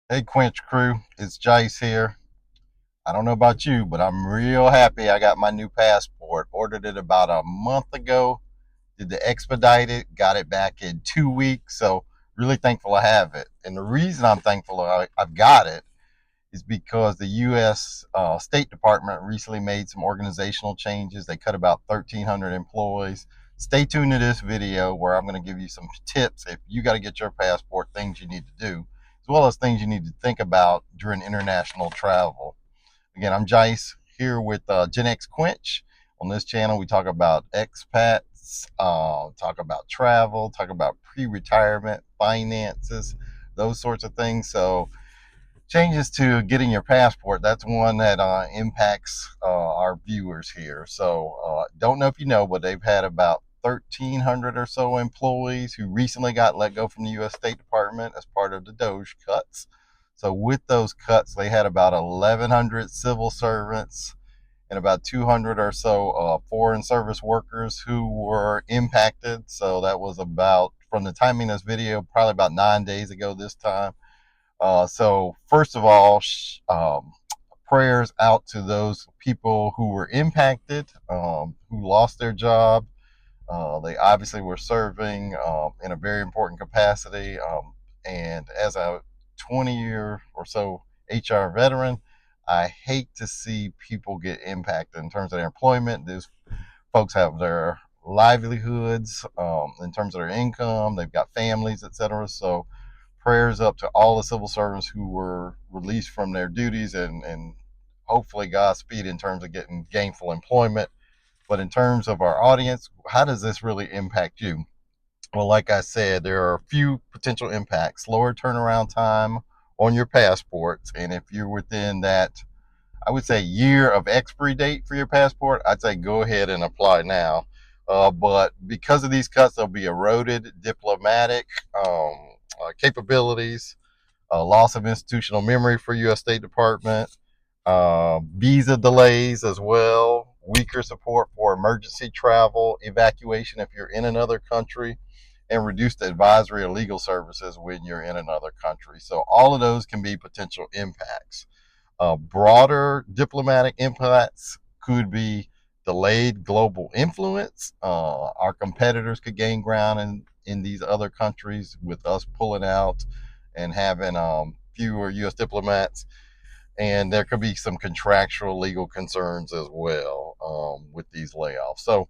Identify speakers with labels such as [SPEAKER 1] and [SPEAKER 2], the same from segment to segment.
[SPEAKER 1] Hey, Quench crew, it's Jice here. I don't know about you, but I'm real happy I got my new passport. Ordered it about a month ago, did the expedited, got it back in 2 weeks. So, really thankful I have it. And the reason I'm thankful I've got it is because the U.S. State Department recently made some organizational changes. They cut about 1,300 employees. Stay tuned to this video where I'm going to give you some tips if you got to get your passport, things you need to do, as well as things you need to think about during international travel. Again, I'm Jice here with Gen X Quench. On this channel, we talk about expats, talk about travel, talk about pre-retirement, finances, those sorts of things. So changes to getting your passport, that's one that impacts our viewers here. So don't know if you know, but they've had about 1,300 or so employees who recently got let go from the U.S. State Department as part of the Doge cuts. So with those cuts, they had about 1,100 civil servants and about 200 or so foreign service workers who were impacted. So that was about, from the timing of this video, probably about 9 days ago this time. So first of all, prayers out to those people who were impacted, who lost their job. They obviously were serving in a very important capacity. And as a 20-year or so HR veteran, I hate to see people get impacted in terms of their employment. These folks have their livelihoods in terms of their income. They've got families, etc. So prayers up to all the civil servants who were released from their duties, and hopefully Godspeed in terms of getting gainful employment. But in terms of our audience, how does this really impact you? Well, like I said, there are a few potential impacts. Lower turnaround time on your passports. And if you're within that, I would say, year of expiry date for your passport, I'd say go ahead and apply now. But because of these cuts, there'll be eroded diplomatic capabilities, loss of institutional memory for U.S. State Department, visa delays as well, weaker support for emergency travel, evacuation if you're in another country, and reduced advisory or legal services when you're in another country. So all of those can be potential impacts. Broader diplomatic impacts could be delayed global influence. Our competitors could gain ground in these other countries with us pulling out and having fewer U.S. diplomats. And there could be some contractual legal concerns as well with these layoffs. So,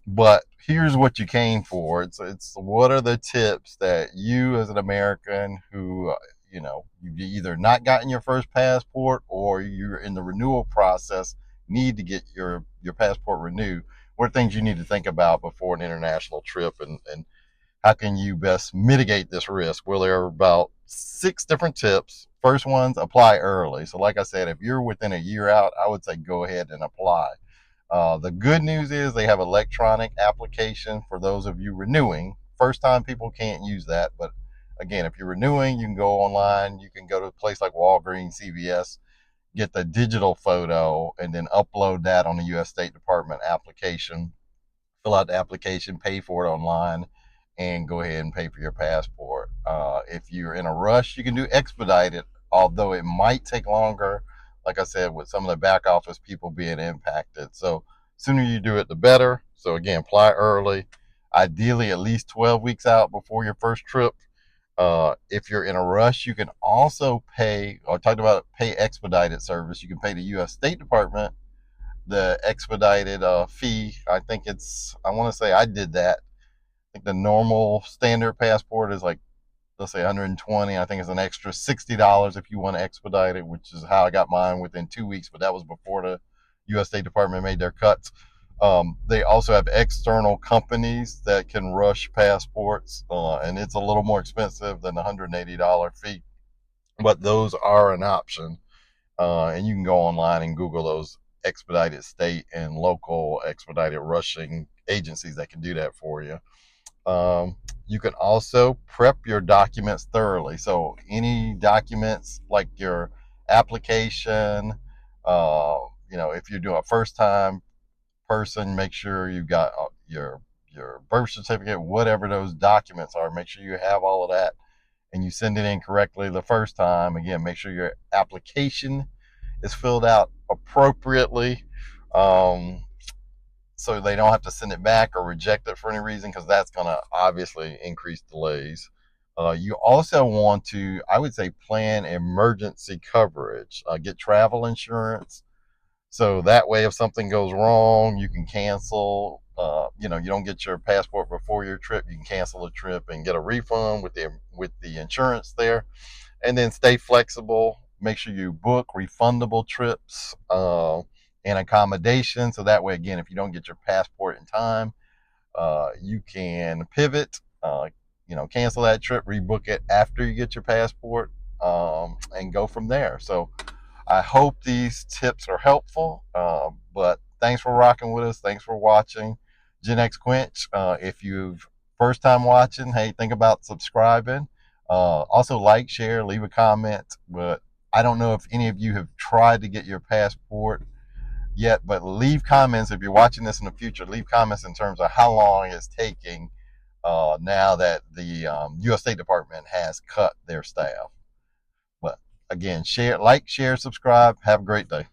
[SPEAKER 1] but here's what you came for. It's what are the tips that you as an American who you've either not gotten your first passport or you're in the renewal process, need to get your passport renewed. What are things you need to think about before an international trip, and how can you best mitigate this risk? Well, there are about 6 different tips. First one's apply early. So like I said, if you're within a year out, I would say go ahead and apply. The good news is they have electronic application for those of you renewing. First time people can't use that, but again, if you're renewing, you can go online. You can go to a place like Walgreens, CVS, get the digital photo, and then upload that on the U.S. State Department application. Fill out the application, pay for it online, and go ahead and pay for your passport. If you're in a rush, you can do expedited, although it might take longer. Like I said, with some of the back office people being impacted. So sooner you do it, the better. So again, apply early, ideally at least 12 weeks out before your first trip. If you're in a rush, you can also pay, or talked about pay expedited service. You can pay the U.S. State Department the expedited fee. I think I want to say I did that. I think the normal standard passport is like, let's say 120. I think it's an extra $60 if you want to expedite it, which is how I got mine within 2 weeks. But that was before the U.S. State Department made their cuts. They also have external companies that can rush passports, and it's a little more expensive than the $180 fee, but those are an option. And you can go online and Google those expedited state and local expedited rushing agencies that can do that for you. You can also prep your documents thoroughly. So any documents like your application, if you're doing a first time person, make sure you've got your birth certificate, whatever those documents are. Make sure you have all of that and you send it in correctly the first time, again, make sure your application is filled out appropriately, um, so they don't have to send it back or reject it for any reason, because that's going to obviously increase delays. You also want to, I would say, plan emergency coverage. Get travel insurance, so that way if something goes wrong, you can cancel. You don't get your passport before your trip, you can cancel the trip and get a refund with the insurance there. And then stay flexible. Make sure you book refundable trips and accommodation. So that way, again, if you don't get your passport in time, you can pivot. Cancel that trip, rebook it after you get your passport, and go from there. So I hope these tips are helpful. But thanks for rocking with us. Thanks for watching Gen X Quench. If you've first time watching, hey, think about subscribing. Also, like, share, leave a comment. But I don't know if any of you have tried to get your passport yet, but leave comments if you're watching this in the future. Leave comments in terms of how long it's taking now that the U.S. State Department has cut their staff. But again, share, like, share, subscribe. Have a great day.